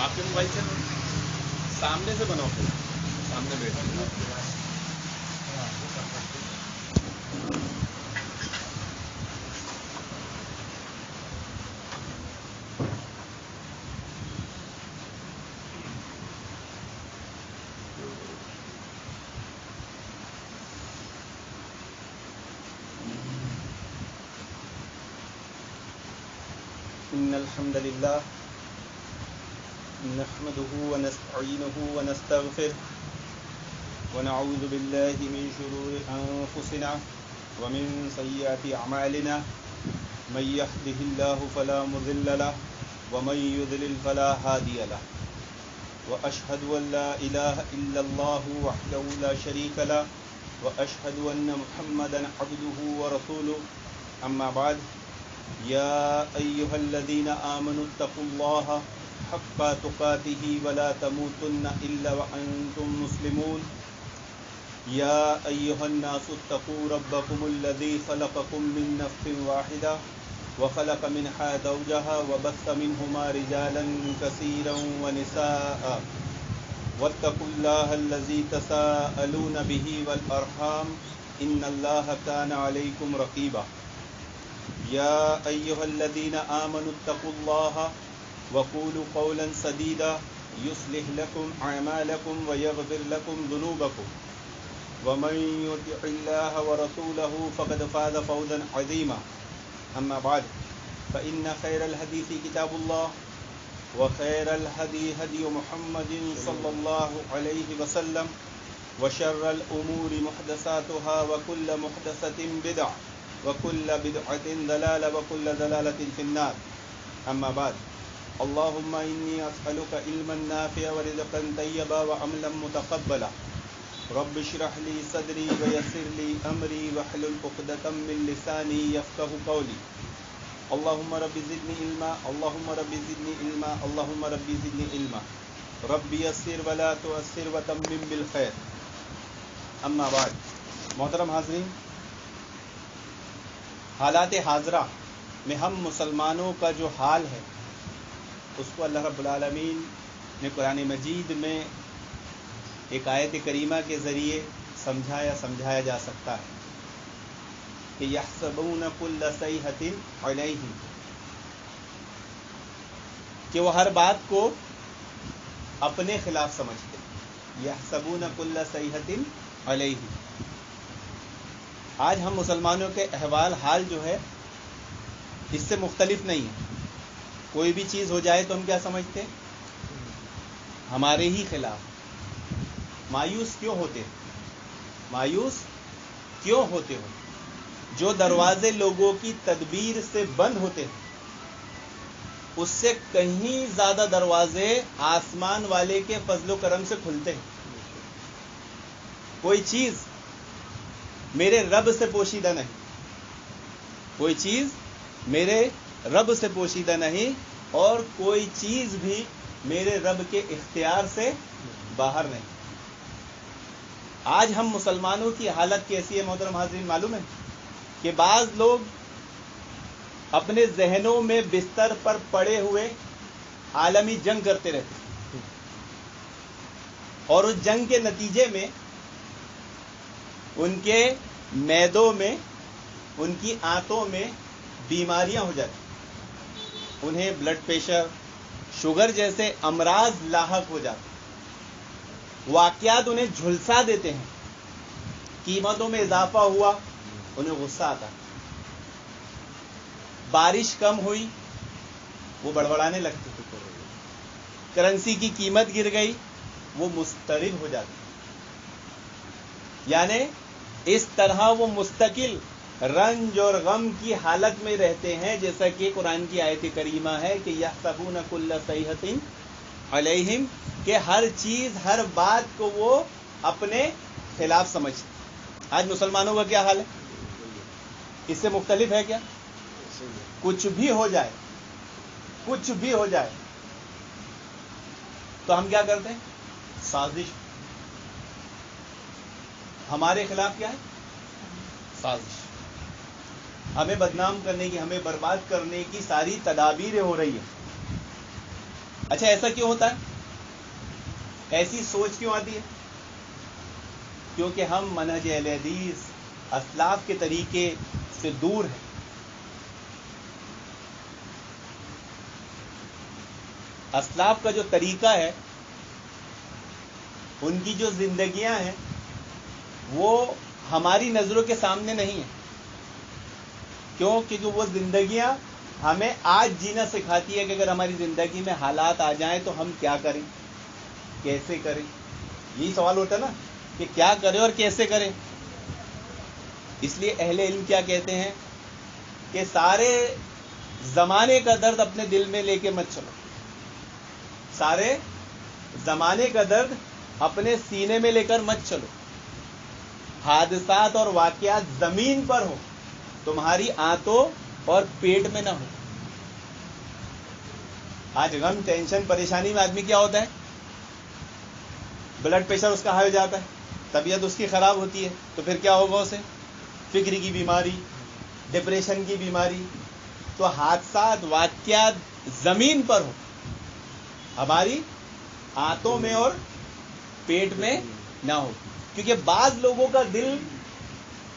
آپ کے موبائل سے سامنے سے بناؤ، پھر سامنے بیٹھا إن الحمد لله نحمده ونستعينه ونستغفره ونعوذ بالله من شرور أنفسنا ومن سيئات أعمالنا من يهده الله فلا مضل له ومن يضلل فلا هادي له وأشهد أن لا إله إلا الله وحده لا شريك له وأشهد أن محمدا عبده ورسوله أما بعد يا أيها الذين آمنوا اتقوا الله حق تقاته ولا تموتن إلا وأنتم مسلمون يا أيها الناس اتقوا ربكم الذي خلقكم من نفس واحدة وخلق منها زوجها وبث منهما رجالا كثيرا ونساء واتقوا الله الذي تساءلون به والأرحام إن الله كان عليكم رقيبا يا أيها الذين آمنوا اتقوا الله وقولوا قولا سديدا يصلح لكم أعمالكم ويغفر لكم ذنوبكم ومن يطع الله ورسوله فقد فاز فوزا عظيما أما بعد فإن خير الحديث كتاب الله وخير الهدي هدي محمد صلى الله عليه وسلم وشر الأمور محدثاتها وكل محدثة بدعة وكل بدعة ضلالة وكل ضلالة في النار أما بعد اللهم إني أسألك علما نافعا ورزقا طيبا وعملا متقبلا رب اشرح لي صدري ويسر لي أمري واحلل عقدة من لساني يفقهوا قولي اللهم رب زدني علما اللهم رب زدني علما اللهم رب زدني علما رب يسر ولا تعسر وتمم بالخير أما بعد محترم حاضرین، حالات حاضرہ میں ہم مسلمانوں کا جو حال ہے اس کو اللہ رب العالمین نے قرآن مجید میں ایک آیت کریمہ کے ذریعے سمجھایا جا سکتا ہے کہ یحسبون کل صیحۃ علیہم، کہ وہ ہر بات کو اپنے خلاف سمجھتے ہیں۔ یحسبون کل صیحۃ علیہم، آج ہم مسلمانوں کے احوال حال جو ہے اس سے مختلف نہیں ہے۔ کوئی بھی چیز ہو جائے تو ہم کیا سمجھتے ہیں؟ ہمارے ہی خلاف۔ مایوس کیوں ہوتے ہیں؟ مایوس کیوں ہوتے ہو؟ جو دروازے لوگوں کی تدبیر سے بند ہوتے ہیں اس سے کہیں زیادہ دروازے آسمان والے کے فضل و کرم سے کھلتے ہیں۔ کوئی چیز میرے رب سے پوشیدہ نہیں، کوئی چیز میرے رب سے پوشیدہ نہیں، اور کوئی چیز بھی میرے رب کے اختیار سے باہر نہیں۔ آج ہم مسلمانوں کی حالت کیسی ہے محترم حاضرین معلوم ہے؟ کہ بعض لوگ اپنے ذہنوں میں بستر پر پڑے ہوئے عالمی جنگ کرتے رہتے ہیں، اور اس جنگ کے نتیجے میں ان کے معدوں میں، ان کی آنتوں میں بیماریاں ہو جاتی، انہیں بلڈ پریشر، شوگر جیسے امراض لاحق ہو جاتے، واقعات انہیں جھلسا دیتے ہیں، قیمتوں میں اضافہ ہوا انہیں غصہ آتا، بارش کم ہوئی وہ بڑبڑانے لگتے، کرنسی کی قیمت گر گئی وہ مضطرب ہو جاتے، یعنی اس طرح وہ مستقل رنج اور غم کی حالت میں رہتے ہیں، جیسا کہ قرآن کی آیت کریمہ ہے کہ یحسبون کل صیحۃ علیہم، کہ ہر چیز، ہر بات کو وہ اپنے خلاف سمجھتے۔ آج مسلمانوں کا کیا حال ہے؟ اس سے مختلف ہے کیا؟ کچھ بھی ہو جائے، کچھ بھی ہو جائے تو ہم کیا کرتے ہیں؟ سازش۔ ہمارے خلاف کیا ہے؟ سازش۔ ہمیں بدنام کرنے کی، ہمیں برباد کرنے کی ساری تدابیریں ہو رہی ہیں۔ اچھا ایسا کیوں ہوتا ہے؟ ایسی سوچ کیوں آتی ہے؟ کیونکہ ہم منہج اہل حدیث اسلاف کے طریقے سے دور ہیں. اسلاف کا جو طریقہ ہے، ان کی جو زندگیاں ہیں، وہ ہماری نظروں کے سامنے نہیں ہیں. کیوں؟ کیونکہ وہ زندگیاں ہمیں آج جینا سکھاتی ہے کہ اگر ہماری زندگی میں حالات آ جائیں تو ہم کیا کریں، کیسے کریں. یہی سوال ہوتا ہے نا کہ کیا کریں اور کیسے کریں. اس لیے اہل علم کیا کہتے ہیں کہ سارے زمانے کا درد اپنے دل میں لے کے مت چلو. سارے زمانے کا درد اپنے سینے میں لے کر مت چلو. حادثات اور واقعات زمین پر ہو، تمہاری آنتوں اور پیٹ میں نہ ہو. آج غم، ٹینشن، پریشانی میں آدمی کیا ہوتا ہے؟ بلڈ پریشر اس کا ہائی ہو جاتا ہے، طبیعت اس کی خراب ہوتی ہے، تو پھر کیا ہوگا اسے؟ فکر کی بیماری، ڈپریشن کی بیماری. تو حادثات، واقعات زمین پر ہو، ہماری آنتوں میں اور پیٹ میں نہ ہو. کیونکہ بعض لوگوں کا دل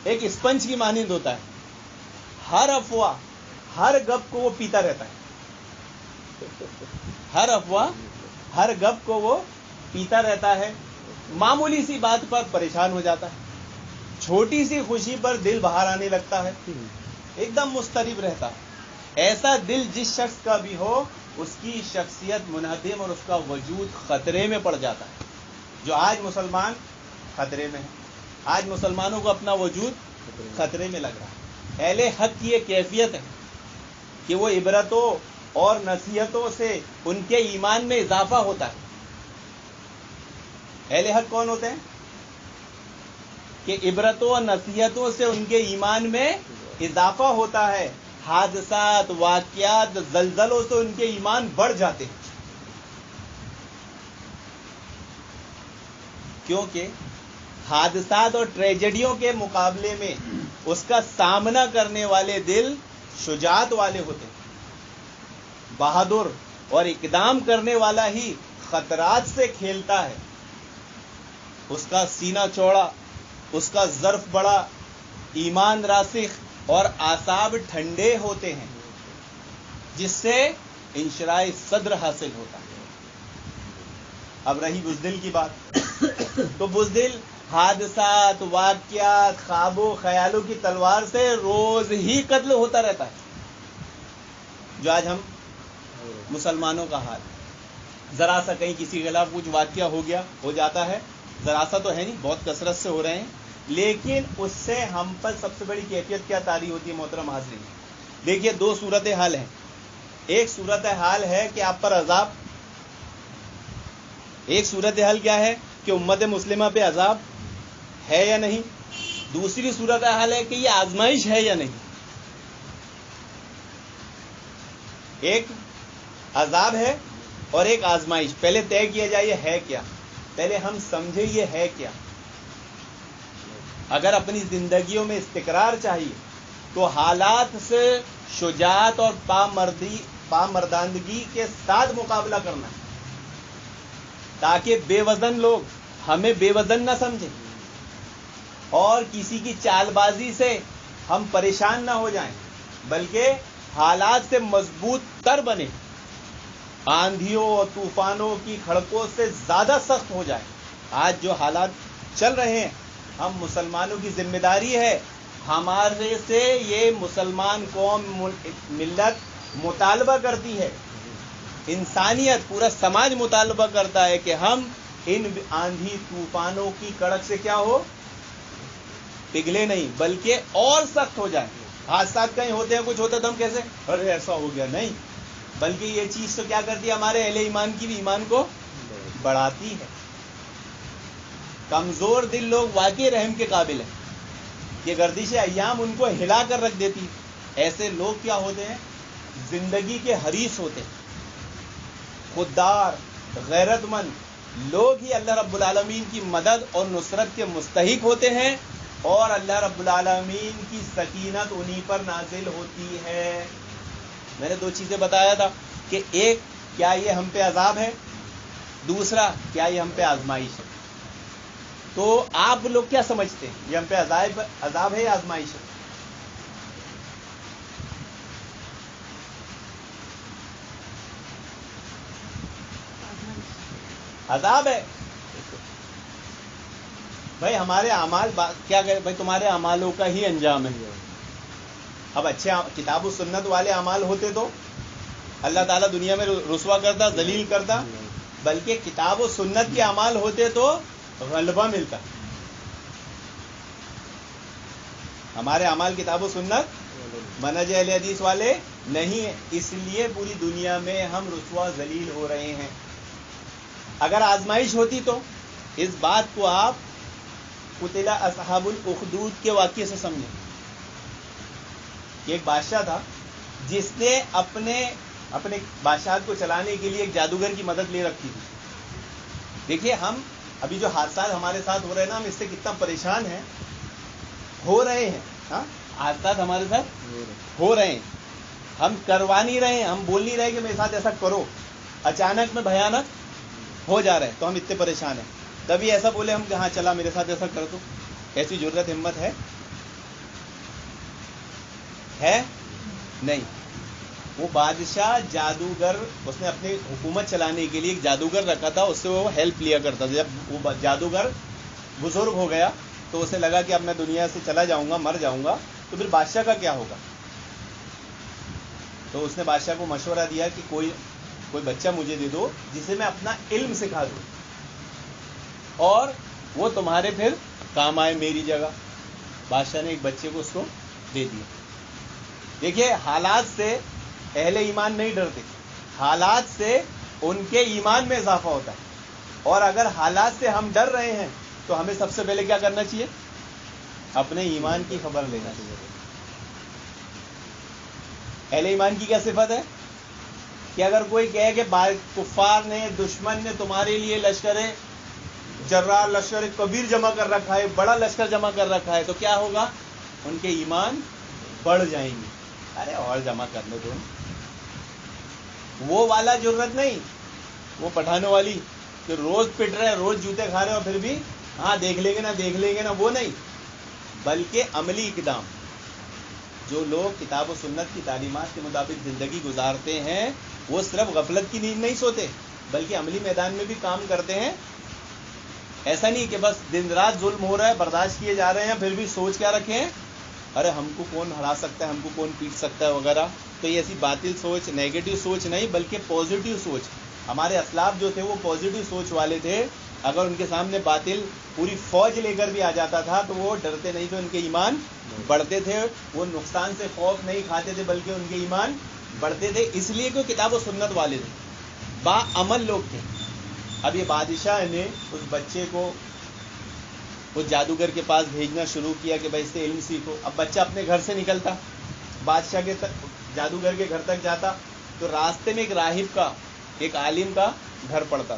ایک اسپنج کی مانند ہوتا ہے، ہر افواہ، ہر گپ کو وہ پیتا رہتا ہے. ہر افواہ، ہر گپ کو وہ پیتا رہتا ہے. معمولی سی بات پر پریشان ہو جاتا ہے، چھوٹی سی خوشی پر دل باہر آنے لگتا ہے، ایک دم مضطرب رہتا ہے. ایسا دل جس شخص کا بھی ہو، اس کی شخصیت منہدم اور اس کا وجود خطرے میں پڑ جاتا ہے. جو آج مسلمان خطرے میں ہے، آج مسلمانوں کو اپنا وجود خطرے میں لگ رہا ہے. اہل حق کی یہ کیفیت ہے کہ وہ عبرتوں اور نصیحتوں سے ان کے ایمان میں اضافہ ہوتا ہے. اہل حق کون ہوتے ہیں؟ کہ عبرتوں اور نصیحتوں سے ان کے ایمان میں اضافہ ہوتا ہے. حادثات، واقعات، زلزلوں سے ان کے ایمان بڑھ جاتے ہیں. کیونکہ حادثات اور ٹریجڈیوں کے مقابلے میں اس کا سامنا کرنے والے دل شجاعت والے ہوتے ہیں. بہادر اور اقدام کرنے والا ہی خطرات سے کھیلتا ہے. اس کا سینہ چوڑا، اس کا ظرف بڑا، ایمان راسخ اور اعصاب ٹھنڈے ہوتے ہیں، جس سے انشراح صدر حاصل ہوتا ہے. اب رہی بزدل کی بات، تو بزدل حادثات، واقعات، خواب و خیالوں کی تلوار سے روز ہی قتل ہوتا رہتا ہے. جو آج ہم مسلمانوں کا حال، ذرا سا کہیں کسی کے خلاف کچھ واقعہ ہو گیا، ہو جاتا ہے، ذرا سا تو ہے نہیں، بہت کثرت سے ہو رہے ہیں، لیکن اس سے ہم پر سب سے بڑی کیفیت کیا طاری ہوتی ہے محترم حاضرین؟ دیکھیے دو صورت حال ہیں. ایک صورت حال ہے کہ آپ پر عذاب، ایک صورت حال کیا ہے کہ امت مسلمہ پہ عذاب ہے یا نہیں. دوسری صورت حال ہے کہ یہ آزمائش ہے یا نہیں. ایک عذاب ہے اور ایک آزمائش. پہلے طے کیا جائے یہ ہے کیا، پہلے ہم سمجھے یہ ہے کیا. اگر اپنی زندگیوں میں استقرار چاہیے تو حالات سے شجاعت اور پامردانگی کے ساتھ مقابلہ کرنا ہے، تاکہ بے وزن لوگ ہمیں بے وزن نہ سمجھیں اور کسی کی چال بازی سے ہم پریشان نہ ہو جائیں، بلکہ حالات سے مضبوط تر بنے، آندھیوں اور طوفانوں کی کھڑکوں سے زیادہ سخت ہو جائیں. آج جو حالات چل رہے ہیں، ہم مسلمانوں کی ذمہ داری ہے، ہمارے سے یہ مسلمان قوم، ملت مطالبہ کرتی ہے، انسانیت، پورا سماج مطالبہ کرتا ہے کہ ہم ان آندھی طوفانوں کی کڑک سے کیا ہو، پگھلے نہیں بلکہ اور سخت ہو جائیں. حادثات کہیں ہوتے ہیں، کچھ ہوتا ہے تو ہم کیسے ارے ایسا ہو گیا، نہیں، بلکہ یہ چیز تو کیا کرتی ہے، ہمارے اہل ایمان کی بھی ایمان کو بڑھاتی ہے. کمزور دل لوگ واقعی رحم کے قابل ہیں، یہ گردش ایام ان کو ہلا کر رکھ دیتی. ایسے لوگ کیا ہوتے ہیں، زندگی کے حریص ہوتے ہیں، خوددار، غیرت مند لوگ ہی اللہ رب العالمین کی مدد اور نصرت کے مستحق ہوتے ہیں، اور اللہ رب العالمین کی سکینت انہی پر نازل ہوتی ہے. میں نے دو چیزیں بتایا تھا کہ ایک کیا یہ ہم پہ عذاب ہے؟ دوسرا کیا یہ ہم پہ آزمائش ہے؟ تو آپ لوگ کیا سمجھتے ہیں، یہ ہم پہ عذاب ہے یا آزمائش ہے؟ عذاب ہے بھائی، ہمارے اعمال کیا کہ بھائی تمہارے اعمالوں کا ہی انجام ہے. اب اچھے کتاب و سنت والے اعمال ہوتے تو اللہ تعالیٰ دنیا میں رسوا کرتا، ذلیل کرتا، بلکہ کتاب و سنت کے اعمال ہوتے تو غلبہ ملتا. ہمارے اعمال کتاب و سنت منہج اہل حدیث والے نہیں ہیں، اس لیے پوری دنیا میں ہم رسوا ذلیل ہو رہے ہیں. اگر آزمائش ہوتی تو اس بات کو آپ قتل اصحاب الاخدود کے واقعے سے سمجھیں کہ ایک بادشاہ تھا جس نے اپنے بادشاہت کو چلانے کے لیے ایک جادوگر کی مدد لے رکھی تھی. دیکھیے ہم ابھی جو حادثات ہمارے ساتھ ہو رہے ہیں نا، ہم اس سے کتنا پریشان ہیں، ہو رہے ہیں. ہاں، حادثات ہمارے ساتھ ہو رہے ہیں، ہم کروا نہیں رہے ہیں، ہم بول نہیں رہے کہ میرے ساتھ ایسا کرو، اچانک میں بھیانک ہو جا رہے ہیں تو ہم اتنے پریشان ہیں. کبھی ایسا بولے ہم کہ ہاں چلا میرے ساتھ ایسا کر دو؟ ایسی جرت ہمت ہے نہیں. وہ بادشاہ جادوگر، اس نے اپنی حکومت چلانے کے لیے ایک جادوگر رکھا تھا، اس سے وہ ہیلپ لیا کرتا تھا. جب وہ جادوگر بزرگ ہو گیا تو اسے لگا کہ اب میں دنیا سے چلا جاؤں گا، مر جاؤں گا، تو پھر بادشاہ کا کیا ہوگا؟ تو اس نے بادشاہ کو مشورہ دیا کہ کوئی بچہ مجھے دے دو جسے میں اپنا علم سکھا دوں اور وہ تمہارے پھر کام آئے میری جگہ. بادشاہ نے ایک بچے کو اس کو دے دیا. دیکھیے حالات سے اہل ایمان نہیں ڈرتے، حالات سے ان کے ایمان میں اضافہ ہوتا ہے. اور اگر حالات سے ہم ڈر رہے ہیں تو ہمیں سب سے پہلے کیا کرنا چاہیے؟ اپنے ایمان کی خبر لینا چاہیے. اہل ایمان کی کیا صفت ہے کہ اگر کوئی کہے کہ کفار نے، دشمن نے تمہارے لیے لشکر جرار، لشکر کبیر جمع کر رکھا ہے، بڑا لشکر جمع کر رکھا ہے، تو کیا ہوگا؟ ان کے ایمان بڑھ جائیں گے. ارے اور جمع کرنے دو. وہ والا جرت نہیں، وہ پٹھانوں والی کہ روز پٹ رہے ہیں، روز جوتے کھا رہے ہیں اور پھر بھی ہاں دیکھ لیں گے نا، وہ نہیں، بلکہ عملی اقدام. جو لوگ کتاب و سنت کی تعلیمات کے مطابق زندگی گزارتے ہیں وہ صرف غفلت کی نیند نہیں سوتے بلکہ عملی میدان میں بھی کام کرتے ہیں. ایسا نہیں کہ بس دن رات ظلم ہو رہا ہے، برداشت کیے جا رہے ہیں، پھر بھی سوچ کیا رکھیں، ارے ہم کو کون ہرا سکتا ہے، ہم کو کون پیٹ سکتا ہے وغیرہ. تو یہ ایسی باطل سوچ، نیگیٹو سوچ نہیں بلکہ پازیٹیو سوچ. ہمارے اسلاف جو تھے وہ پازیٹیو سوچ والے تھے. اگر ان کے سامنے باطل پوری فوج لے کر بھی آ جاتا تھا تو وہ ڈرتے نہیں تھے، ان کے ایمان بڑھتے تھے. وہ نقصان سے خوف نہیں کھاتے تھے بلکہ ان کے ایمان بڑھتے تھے، اس لیے کہ کتاب و سنت والے تھے، با عمل لوگ تھے. اب یہ بادشاہ نے اس بچے کو اس جادوگر کے پاس بھیجنا شروع کیا کہ بھائی اس سے علم سیکھو. اب بچہ اپنے گھر سے نکلتا، بادشاہ کے جادوگر کے گھر تک جاتا تو راستے میں ایک راہب کا، ایک عالم کا گھر پڑتا،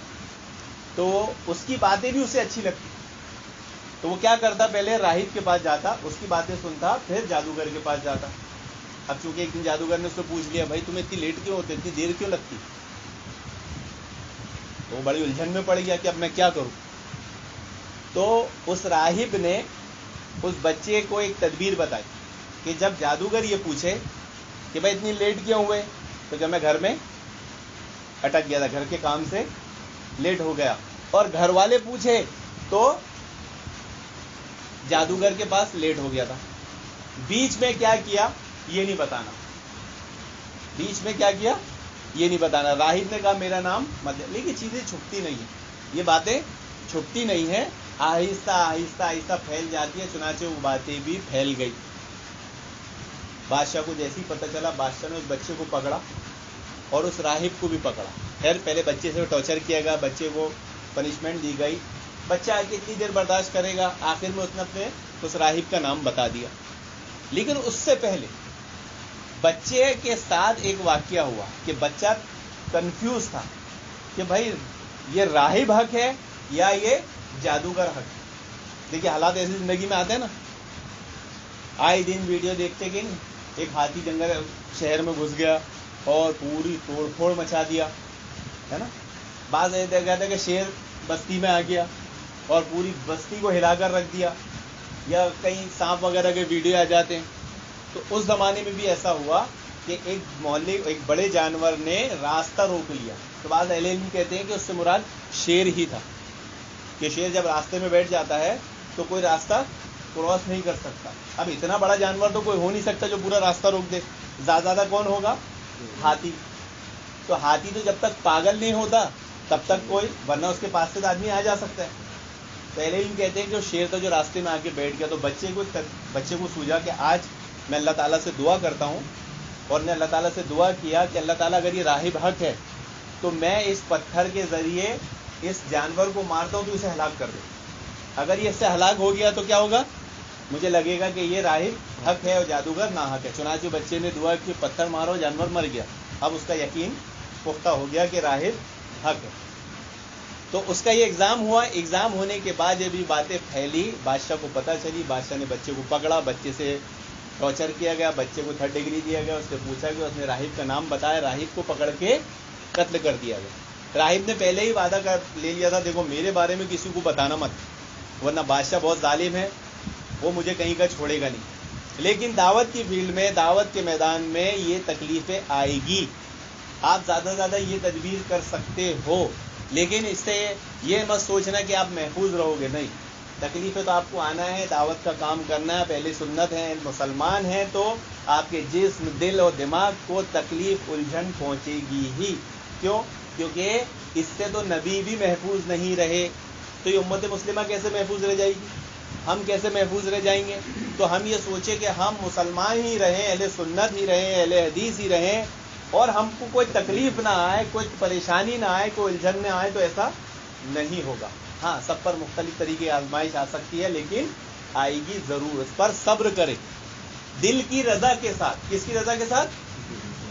تو اس کی باتیں بھی اسے اچھی لگتی. تو وہ کیا کرتا، پہلے راہب کے پاس جاتا، اس کی باتیں سنتا، پھر جادوگر کے پاس جاتا. اب چونکہ ایک دن جادوگر نے اس کو پوچھ لیا بھائی تمہیں اتنی لیٹ کیوں ہوتے، اتنی دیر کیوں لگتی، تو وہ بڑی الجھن میں پڑ گیا کہ اب میں کیا کروں. تو اس راہب نے اس بچے کو ایک تدبیر بتائی کہ جب جادوگر یہ پوچھے کہ بھائی اتنی لیٹ کیوں ہوئے، تو جب میں گھر میں اٹک گیا تھا، گھر کے کام سے لیٹ ہو گیا. اور گھر والے پوچھے تو جادوگر کے پاس لیٹ ہو گیا تھا. بیچ میں کیا کیا یہ نہیں بتانا، بیچ میں کیا کیا یہ نہیں بتانا. راہب نے کہا میرا نام مت، لیکن چیزیں چھپتی نہیں ہیں، یہ باتیں چھپتی نہیں ہیں، آہستہ آہستہ آہستہ پھیل جاتی ہے. چنانچہ وہ باتیں بھی پھیل گئی. بادشاہ کو جیسے ہی پتہ چلا، بادشاہ نے اس بچے کو پکڑا اور اس راہب کو بھی پکڑا. خیر پہلے بچے سے ٹارچر کیا گیا، بچے کو پنشمنٹ دی گئی. بچہ کتنی دیر برداشت کرے گا، آخر میں اس نے اپنے اس راہب کا نام بتا دیا. لیکن اس سے پہلے بچے کے ساتھ ایک واقعہ ہوا کہ بچہ کنفیوز تھا کہ بھائی یہ راہب حق ہے یا یہ جادوگر حق ہے. دیکھیے حالات ایسی زندگی میں آتے ہیں نا، آئے دن ویڈیو دیکھتے کہ ایک ہاتھی جنگل شہر میں گھس گیا اور پوری توڑ پھوڑ مچا دیا. ہے نا. بعض کہتے ہیں کہ شیر بستی میں آ گیا اور پوری بستی کو ہلا کر رکھ دیا, یا کہیں سانپ وغیرہ کے ویڈیو آ جاتے ہیں. تو اس زمانے میں بھی ایسا ہوا کہ ایک محلے ایک بڑے جانور نے راستہ روک لیا. تو بعض اہل علم کہتے ہیں کہ اس سے مراد شیر ہی تھا, کہ شیر جب راستے میں بیٹھ جاتا ہے تو کوئی راستہ کراس نہیں کر سکتا. اب اتنا بڑا جانور تو کوئی ہو نہیں سکتا جو پورا راستہ روک دے. زیادہ کون ہوگا؟ ہاتھی. تو ہاتھی تو جب تک پاگل نہیں ہوتا تب تک کوئی, ورنہ اس کے پاس سے تو آدمی آ جا سکتا ہے. پہلے ہی کہتے ہیں کہ جو شیر تھا جو راستے میں آ کے بیٹھ گیا, تو بچے کو سوجا کہ آج میں اللہ تعالیٰ سے دعا کرتا ہوں, اور نے اللہ تعالیٰ سے دعا کیا کہ اللہ تعالیٰ اگر یہ راہب حق ہے تو میں اس پتھر کے ذریعے اس جانور کو مارتا ہوں تو اسے ہلاک کر دے. اگر یہ اس سے ہلاک ہو گیا تو کیا ہوگا؟ مجھے لگے گا کہ یہ راہب حق ہے اور جادوگر نہ حق ہے. چنانچہ بچے نے دعا کی, پتھر مارو, جانور مر گیا. اب اس کا یقین پختہ ہو گیا کہ راہب حق ہے. تو اس کا یہ ایگزام ہوا. ایگزام ہونے کے بعد یہ بھی باتیں پھیلی, بادشاہ کو پتہ چلی. بادشاہ نے بچے کو پکڑا, بچے سے ٹارچر کیا گیا, بچے کو 3rd ڈگری دیا گیا. اس سے پوچھا کہ اس نے راہب کا نام بتایا, راہب کو پکڑ کے قتل کر دیا گیا. راہب نے پہلے ہی وعدہ لے لیا تھا, دیکھو میرے بارے میں کسی کو بتانا مت, ورنہ بادشاہ بہت ظالم ہے, وہ مجھے کہیں کا چھوڑے گا نہیں. لیکن دعوت کی فیلڈ میں, دعوت کے میدان میں یہ تکلیفیں آئے گی. آپ زیادہ سے زیادہ یہ تدبیر کر سکتے ہو, لیکن اس سے یہ مت سوچنا کہ آپ محفوظ رہو گے. نہیں, تکلیفیں تو آپ کو آنا ہے, دعوت کا کام کرنا ہے. پہلے سنت ہے, مسلمان ہیں تو آپ کے جسم, دل اور دماغ کو تکلیف, الجھن پہنچے گی ہی. کیوں؟ کیونکہ اس سے تو نبی بھی محفوظ نہیں رہے, تو یہ امت مسلمہ کیسے محفوظ رہ جائے گی؟ ہم کیسے محفوظ رہ جائیں گے؟ تو ہم یہ سوچیں کہ ہم مسلمان ہی رہیں, اہل سنت ہی رہیں, اہل حدیث ہی رہیں, اور ہم کو کوئی تکلیف نہ آئے, کوئی پریشانی نہ آئے, کوئی الجھن نہ آئے. تو ایسا نہیں ہوگا. ہاں, سب پر مختلف طریقے آزمائش آ سکتی ہے, لیکن آئے گی ضرور. اس پر صبر کرے دل کی رضا کے ساتھ. کس کی رضا کے ساتھ؟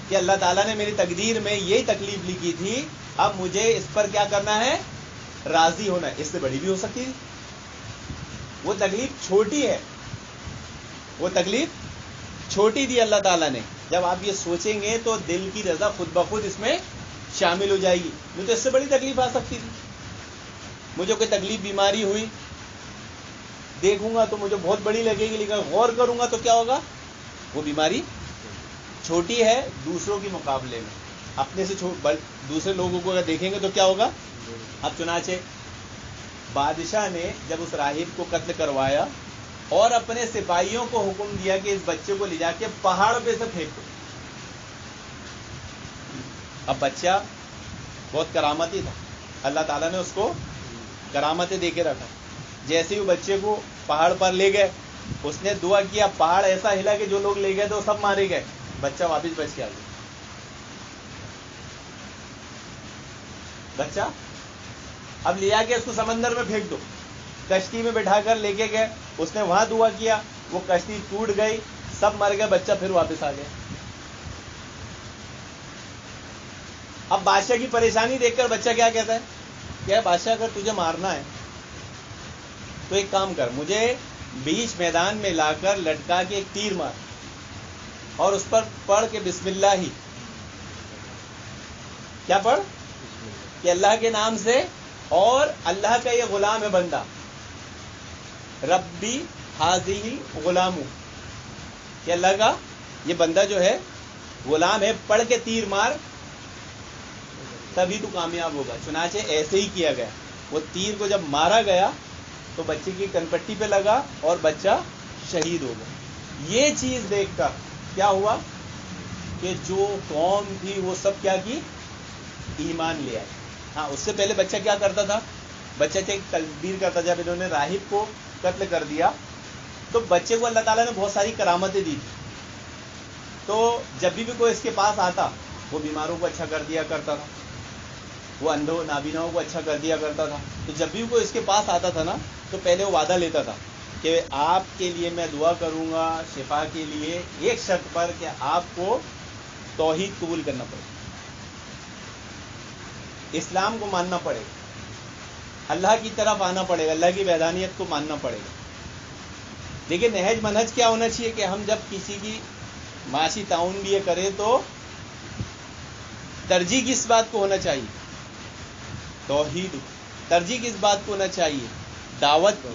کہ اللہ تعالیٰ نے میری تقدیر میں یہی تکلیف لکھی تھی, اب مجھے اس پر کیا کرنا ہے؟ راضی ہونا ہے. اس سے بڑی بھی ہو سکتی ہے. وہ تکلیف چھوٹی ہے, وہ تکلیف چھوٹی دی اللہ تعالیٰ نے. جب آپ یہ سوچیں گے تو دل کی رضا خود بخود اس میں شامل ہو جائے گی. نہیں تو اس سے بڑی تکلیف آ سکتی تھی. مجھے کوئی تکلیف, بیماری ہوئی, دیکھوں گا تو مجھے بہت بڑی لگے گی, لیکن غور کروں گا تو کیا ہوگا؟ وہ بیماری چھوٹی ہے دوسروں کے مقابلے میں. اپنے سے دوسرے لوگوں کو اگر دیکھیں گے تو کیا ہوگا؟ اب چنانچہ بادشاہ نے جب اس راہب کو قتل کروایا اور اپنے سپاہیوں کو حکم دیا کہ اس بچے کو لے جا کے پہاڑ پہ سے پھینک دو. اب بچہ بہت کرامتی تھا, اللہ تعالیٰ نے اس کو کرامتیں دے کے رکھا. جیسے ہی وہ بچے کو پہاڑ پر لے گئے, اس نے دعا کیا, پہاڑ ایسا ہلا کہ جو لوگ لے گئے تھے وہ سب مارے گئے, بچہ واپس بچ کے آ گیا. بچہ اب لیا کے اس کو سمندر میں پھینک دو. کشتی میں بٹھا کر لے کے گئے, اس نے وہاں دعا کیا, وہ کشتی ٹوٹ گئی, سب مر گئے, بچہ پھر واپس آ گیا. اب بادشاہ کی پریشانی دیکھ کر بچہ کیا کہتا ہے کہ بادشاہ اگر تجھے مارنا ہے تو ایک کام کر, مجھے بیچ میدان میں لا کر لٹکا کے ایک تیر مار, اور اس پر پڑھ کے بسم اللہ ہی, کیا پڑھ کہ اللہ کے نام سے, اور اللہ کا یہ غلام ہے بندہ, ربی حاضی غلامو, کہ اللہ کا یہ بندہ جو ہے غلام ہے, پڑھ کے تیر مار, تبھی تو کامیاب ہوگا. چنانچہ ایسے ہی کیا گیا. وہ تیر کو جب مارا گیا تو بچے کی کنپٹی پہ لگا اور بچہ شہید ہو گیا. یہ چیز دیکھ کر کیا ہوا کہ جو قوم تھی وہ سب کیا کی؟ ایمان لے آئے. ہاں, اس سے پہلے بچہ کیا کرتا تھا؟ بچہ ایک تدبیر کرتا. جب انہوں نے راہب کو قتل کر دیا تو بچے کو اللہ تعالیٰ نے بہت ساری کرامتیں دی تھی. تو جب بھی کوئی اس کے پاس آتا وہ بیماروں کو اچھا کر دیا کرتا تھا, وہ اندھوں نابیناؤں کو اچھا کر دیا کرتا تھا. تو جب بھی کوئی اس کے پاس آتا تھا نا تو پہلے وہ وعدہ لیتا تھا کہ آپ کے لیے میں دعا کروں گا شفا کے لیے, ایک شرط پر کہ آپ کو توحید قبول کرنا پڑے, اسلام کو ماننا پڑے گا, اللہ کی طرف آنا پڑے گا, اللہ کی وحدانیت کو ماننا پڑے گا. لیکن نہج منہج کیا ہونا چاہیے کہ ہم جب کسی کی معاشی تعاون بھی یہ کریں تو ترجیح کس بات کو ہونا چاہیے توحید. ترجیح کس بات کو ہونا چاہیے؟ دعوت.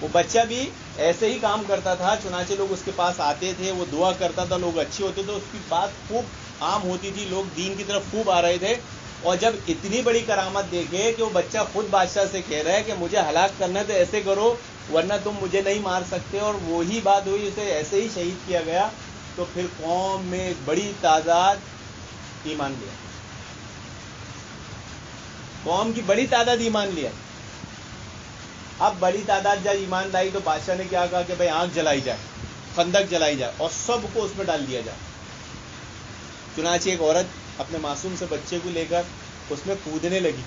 وہ بچہ بھی ایسے ہی کام کرتا تھا، چنانچہ لوگ اس کے پاس آتے تھے، وہ دعا کرتا تھا، لوگ اچھے ہوتے تھے، اس کی بات خوب عام ہوتی تھی، لوگ دین کی طرف خوب آ رہے تھے. اور جب اتنی بڑی کرامت دیکھے کہ وہ بچہ خود بادشاہ سے کہہ رہا ہے کہ مجھے ہلاک کرنا ہے تو ایسے کرو ورنہ تم مجھے نہیں مار سکتے، اور وہی بات ہوئی، اسے ایسے ہی شہید کیا گیا، تو پھر قوم میں ایک بڑی تعداد ایمان لیا، قوم کی بڑی تعداد ایمان لیا. اب بڑی تعداد جب ایمان لائی تو بادشاہ نے کیا کہا کہ بھائی آنکھ جلائی جائے، خندق جلائی جائے اور سب کو اس میں ڈال دیا جائے. چنانچہ ایک عورت اپنے معصوم سے بچے کو لے کر اس میں کودنے لگی،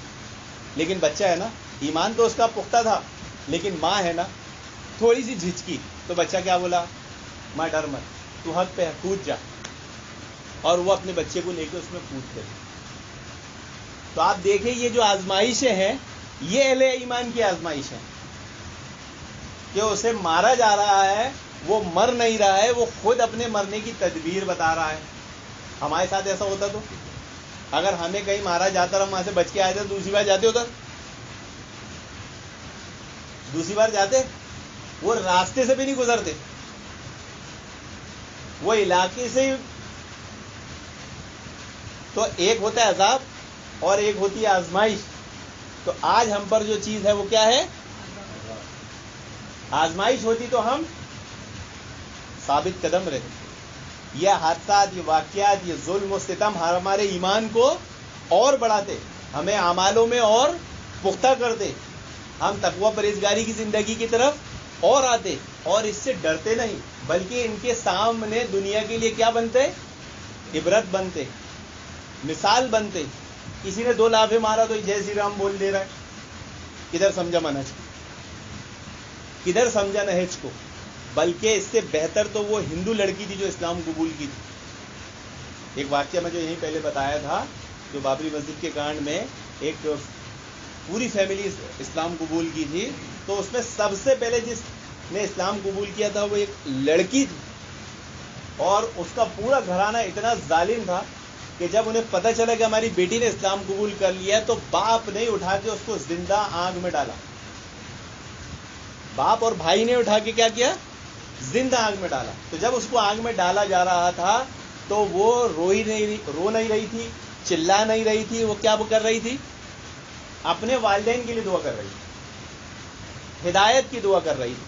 لیکن بچہ ہے نا، ایمان تو اس کا پختہ تھا، لیکن ماں ہے نا، تھوڑی سی جھجکی تو بچہ کیا بولا؟ ماں ڈر مت، تو حق پہ ہے، کود جا. اور وہ اپنے بچے کو لے کے اس میں کود گئی. تو آپ دیکھیں یہ جو آزمائشیں ہیں یہ اہل ایمان کی آزمائش ہے کہ اسے مارا جا رہا ہے، وہ مر نہیں رہا ہے، وہ خود اپنے مرنے کی تدبیر بتا رہا ہے. ہمارے ساتھ ایسا ہوتا تو اگر ہمیں کہیں مارا جاتا اور ہم وہاں سے بچ کے آئے تھے، دوسری بار جاتے ہوتا، دوسری بار جاتے، وہ راستے سے بھی نہیں گزرتے، وہ علاقے سے. تو ایک ہوتا ہے عذاب اور ایک ہوتی ہے آزمائش. تو آج ہم پر جو چیز ہے وہ کیا ہے؟ آزمائش ہوتی تو ہم ثابت قدم رہتے. یہ حادثات، یہ واقعات، یہ ظلم و ستم ہمارے ایمان کو اور بڑھاتے، ہمیں اعمالوں میں اور پختہ کرتے، ہم تقوی پرہیزگاری کی زندگی کی طرف اور آتے، اور اس سے ڈرتے نہیں بلکہ ان کے سامنے دنیا کے لیے کیا بنتے؟ عبرت بنتے، مثال بنتے. کسی نے 2 لافے مارا تو جے سی رام بول دے رہا ہے، کدھر سمجھا منہج کو، کدھر سمجھا نہج کو. بلکہ اس سے بہتر تو وہ ہندو لڑکی تھی جو اسلام قبول کی تھی. ایک واقعہ میں جو یہیں پہلے بتایا تھا، جو بابری مسجد کے کانڈ میں ایک پوری فیملی اسلام قبول کی تھی، تو اس میں سب سے پہلے جس نے اسلام قبول کیا تھا وہ ایک لڑکی تھی، اور اس کا پورا گھرانہ اتنا ظالم تھا کہ جب انہیں پتہ چلا کہ ہماری بیٹی نے اسلام قبول کر لیا تو باپ نے اٹھا کے اس کو زندہ آگ میں ڈالا. باپ اور بھائی نے اٹھا کے کیا کیا؟ زندہ آگ میں ڈالا. تو جب اس کو آگ میں ڈالا جا رہا تھا تو وہ رو نہیں رہی تھی، چلا نہیں رہی تھی، وہ کیا کر رہی تھی؟ اپنے والدین کے لیے دعا کر رہی تھی، ہدایت کی دعا کر رہی تھی.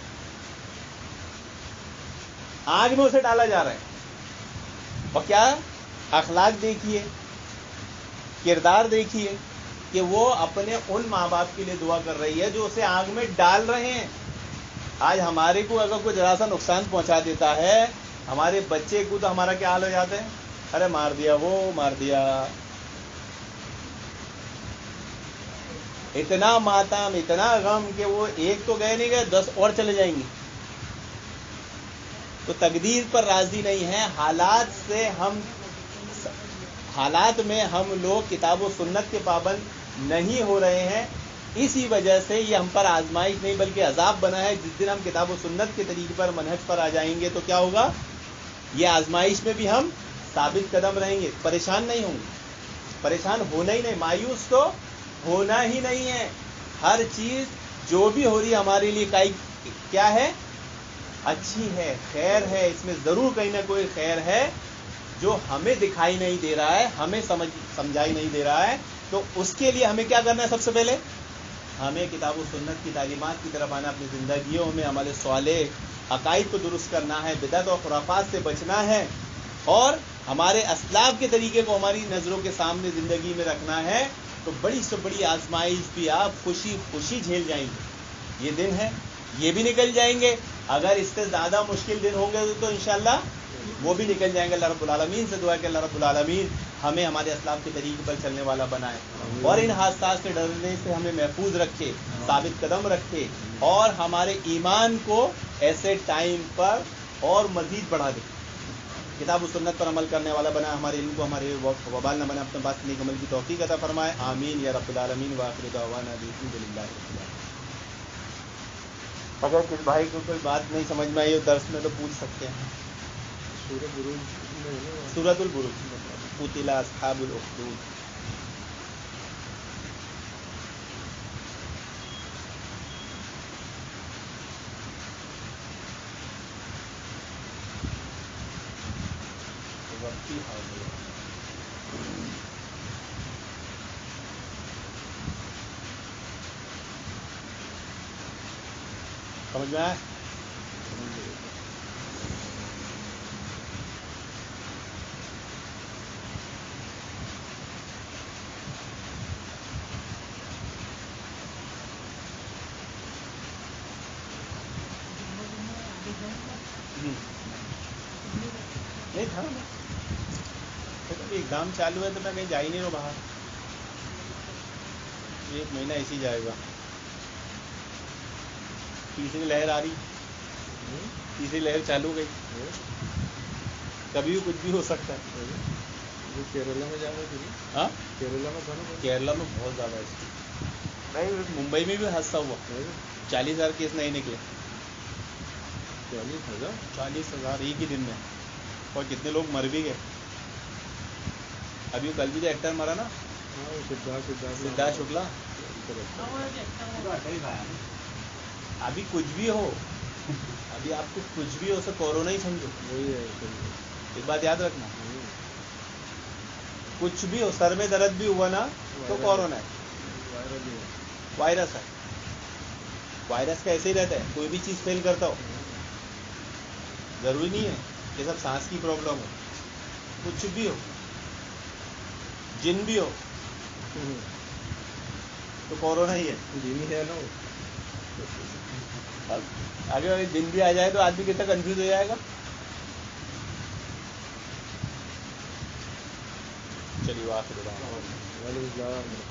آگ میں اسے ڈالا جا رہا ہے، اور کیا اخلاق دیکھیے، کردار دیکھیے کہ وہ اپنے ان ماں باپ کے لیے دعا کر رہی ہے جو اسے آگ میں ڈال رہے ہیں. آج ہمارے کو اگر کوئی ذرا سا نقصان پہنچا دیتا ہے ہمارے بچے کو، تو ہمارا کیا حال ہو جاتا ہے؟ ارے مار دیا، وہ مار دیا. اتنا ماتم، اتنا غم کہ وہ ایک تو گئے نہیں گئے، 10 اور چلے جائیں گے. تو تقدیر پر راضی نہیں ہے. حالات میں ہم لوگ کتاب و سنت کے پابند نہیں ہو رہے ہیں. اسی وجہ سے یہ ہم پر آزمائش نہیں بلکہ عذاب بنا ہے. جس دن ہم کتاب و سنت کے طریقے پر، منہج پر آ جائیں گے تو کیا ہوگا؟ یہ آزمائش میں بھی ہم ثابت قدم رہیں گے، پریشان نہیں ہوں گے. پریشان ہونا ہی نہیں، مایوس تو ہونا ہی نہیں ہے. ہر چیز جو بھی ہو رہی ہے ہمارے لیے کیا ہے؟ اچھی ہے، خیر ہے. اس میں ضرور کہیں نہ کوئی خیر ہے جو ہمیں دکھائی نہیں دے رہا ہے، ہمیں سمجھائی نہیں دے رہا ہے. تو اس کے لیے ہمیں کیا کرنا ہے؟ سب سے پہلے ہمیں کتاب و سنت کی تعلیمات کی طرف آنا، اپنی زندگیوں میں عمل صالح، عقائد کو درست کرنا ہے، بدعت اور خرافات سے بچنا ہے، اور ہمارے اسلاف کے طریقے کو ہماری نظروں کے سامنے زندگی میں رکھنا ہے. تو بڑی سے بڑی آزمائش بھی آپ خوشی خوشی جھیل جائیں گے. یہ دن ہے، یہ بھی نکل جائیں گے. اگر اس سے زیادہ مشکل دن ہوں گے تو انشاءاللہ وہ بھی نکل جائیں گے. اللہ رب العالمین سے دعا کہ اللہ رب العالمین ہمیں ہمارے اسلاف کے طریقے پر چلنے والا بنائے، اور ان حادثات سے ڈرنے سے ہمیں محفوظ رکھے، ثابت قدم رکھے، اور ہمارے ایمان کو ایسے ٹائم پر اور مزید بڑھا دے. کتاب و سنت پر عمل کرنے والا بنا، ہمارے علم کو ہمارے وبال نہ بنا، اپنے بات نیک عمل کی توفیق عطا فرمائے. آمین یا رب العالمین. وآخر دعوانا الحمدللہ رب العالمین. اگر کس بھائی کو کوئی بات نہیں سمجھ میں آئی ہو درس میں تو پوچھ سکتے ہیں. سورۃ البروج، قتل اصحاب الاخدود. سمجھ میں آیا؟ نہیں تھا نا، ایگزام چالو ہے تو میں کہیں جا ہی نہیں رہا باہر. ایک مہینہ ایسے ہی جائے گا. تیسری لہر آ رہی، تیسری لہر چالو گئی، کبھی بھی کچھ بھی ہو سکتا ہے. کیرلا میں جانا تھی. ہاں کیرلا میں تھا نا. کیرلا میں بہت زیادہ ہے. نہیں ممبئی میں بھی حادثہ ہوا، 40,000 کیس نہیں نکلے. 40,000 40,000 ایک ہی دن میں. اور کتنے لوگ مر بھی گئے. ابھی کل بھی جو ایکٹر مرا نا، سدھارتھ شکلا. ابھی کچھ بھی ہو، ابھی آپ کو کچھ بھی ہو اسے کورونا ہی سمجھو. وہی ہے. ایک بات یاد رکھنا، کچھ بھی ہو، سر میں درد بھی ہوا نا تو کورونا ہے، وائرس ہے. وائرس کا ایسے ہی رہتا ہے، کوئی بھی چیز فیل کرتا ہو. ضروری نہیں ہے کہ سب سانس کی پرابلم ہو. کچھ بھی ہو، جن بھی ہو تو کورونا ہی ہے. جینی ہے نا. اگر دن بھی آ جائے تو آدمی کتنا کنفیوز ہو جائے گا. چلیے آخر وعلیکم السلام.